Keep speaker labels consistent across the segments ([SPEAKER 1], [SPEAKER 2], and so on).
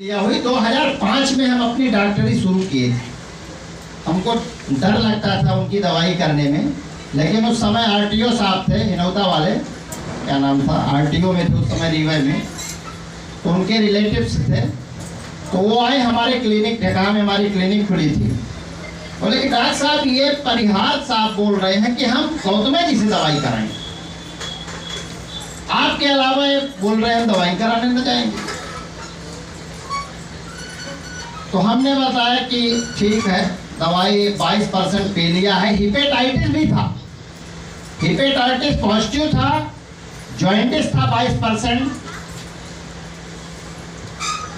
[SPEAKER 1] यह हुई 2005 में हम अपनी डॉक्टरी शुरू किए। हमको डर लगता था उनकी दवाई करने में, लेकिन उस समय आरटीओ साहब थे हिनौता वाले, क्या नाम था, आरटीओ में थे उस समय रीवा में, तो उनके रिलेटिव्स थे, तो वो आए हमारे क्लिनिक, ढेका में हमारी क्लिनिक खुली थी। बोले कि डॉक्टर साहब ये परिहार साहब बोल रहे हैं कि हम गौतम जी से दवाई कराएं, आपके अलावा ये बोल रहे हैं हम दवाई कराने न जाएंगे। तो हमने बताया कि ठीक है, दवाई 22% पी लिया है। हिपेटाइटिस भी था, हिपेटाइटिस पॉजिटिव था, जॉइंटिस था 22%।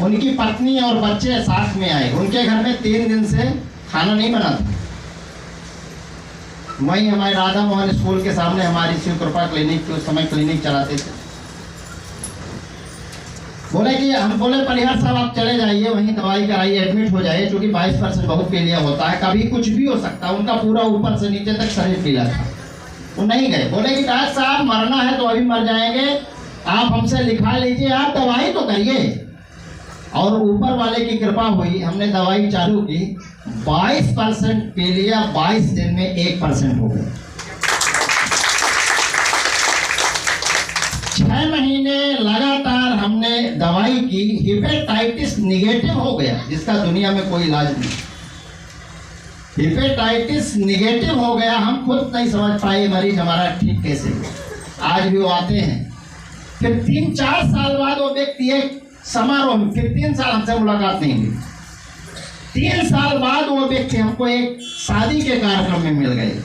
[SPEAKER 1] उनकी पत्नी और बच्चे साथ में आए, उनके घर में 3 दिन से खाना नहीं बना था। वहीं हमारे राधा मोहन स्कूल के सामने हमारी शिव कृपा क्लिनिक, उस समय क्लिनिक चलाते थे। बोले कि हम बोले परिहार साहब आप चले जाइए, वहीं दवाई कराइए, एडमिट हो जाइए, क्योंकि 22% बहुत पीलिया होता है, कभी कुछ भी हो सकता है। उनका पूरा ऊपर से नीचे तक शरीर पीला था। वो नहीं गए। बोले कि डॉक्टर साहब मरना है तो अभी मर जाएंगे, आप हमसे लिखा लीजिए, आप दवाई तो करिए। और ऊपर वाले की कृपा हुई, हमने दवाई चालू की, 22% पीलिया 22 दिन में 1% हो गया। 6 महीने लगातार हमने दवाई की, हिपेटाइटिस निगेटिव हो गया, जिसका दुनिया में कोई इलाज नहीं। हिपेटाइटिस निगेटिव हो गया, हम खुद नहीं समझ पाए मरीज हमारा ठीक कैसे हुआ। आज भी वो आते हैं। फिर 3-4 साल बाद वो व्यक्ति एक समारोह में, फिर 3 साल हमसे मुलाकात नहीं हुई। 3 साल बाद वो व्यक्ति हमको एक शादी के कार्यक्रम में मिल गए।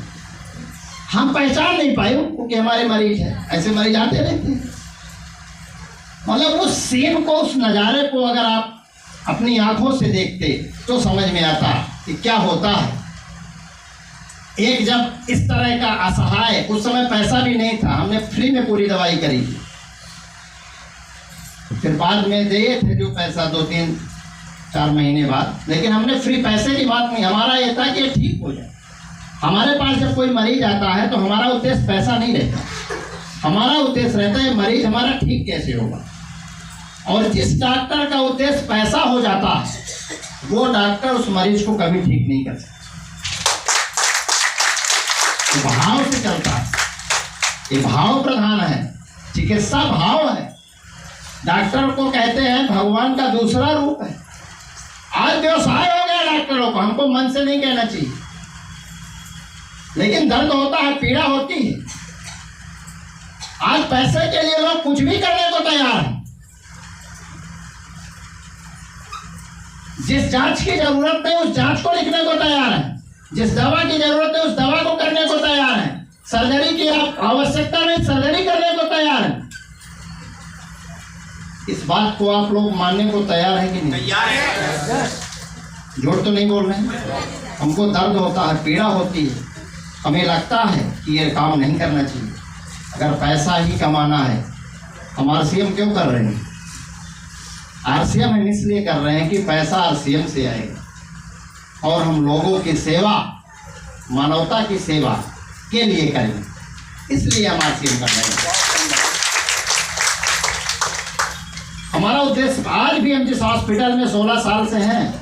[SPEAKER 1] हम पहचान नहीं पाए क्योंकि हमारे मरीज हैं, ऐसे मरीज आते रहते हैं। मतलब उस सीन को, उस नज़ारे को अगर आप अपनी आंखों से देखते तो समझ में आता कि क्या होता है। एक जब इस तरह का असहाय, उस समय पैसा भी नहीं था, हमने फ्री में पूरी दवाई करी। फिर बाद में दिए थे जो पैसा 2-3-4 महीने बाद, लेकिन हमने फ्री पैसे की बात नहीं, हमारा ये था कि ठीक हो जाए। हमारे पास जब कोई मरीज आता है तो हमारा उद्देश्य पैसा नहीं रहता, हमारा उद्देश्य रहता है मरीज हमारा ठीक कैसे होगा। और जिस डॉक्टर का उद्देश्य पैसा हो जाता है वो डॉक्टर उस मरीज को कभी ठीक नहीं कर सकता। भाव से चलता है, ये भाव प्रधान है, चिकित्सा भाव है। डॉक्टर को कहते हैं भगवान का दूसरा रूप है। आज व्यवसाय हो गया डॉक्टरों को, हमको मन से नहीं कहना चाहिए, लेकिन दर्द होता है, पीड़ा होती है। आज पैसे के लिए लोग कुछ भी करने को तैयार हैं। जिस जांच की जरूरत है उस जांच को लिखने को तैयार है, जिस दवा की जरूरत है उस दवा को करने को तैयार है, सर्जरी की आवश्यकता नहीं, सर्जरी करने को तैयार है। इस बात को आप लोग मानने को तैयार है कि नहीं? तैयार है। झूठ तो नहीं बोल रहे हैं। हमको दर्द होता है, पीड़ा होती है, हमें लगता है कि ये काम नहीं करना चाहिए। अगर पैसा ही कमाना है, हम आरसीएम क्यों कर रहे हैं? आरसीएम हम इसलिए कर रहे हैं कि पैसा आरसीएम से आएगा और हम लोगों की सेवा, मानवता की सेवा के लिए करेंगे, इसलिए हम आरसीएम कर रहे हैं। हमारा उद्देश्य, आज भी हम जिस हॉस्पिटल में 16 साल से हैं,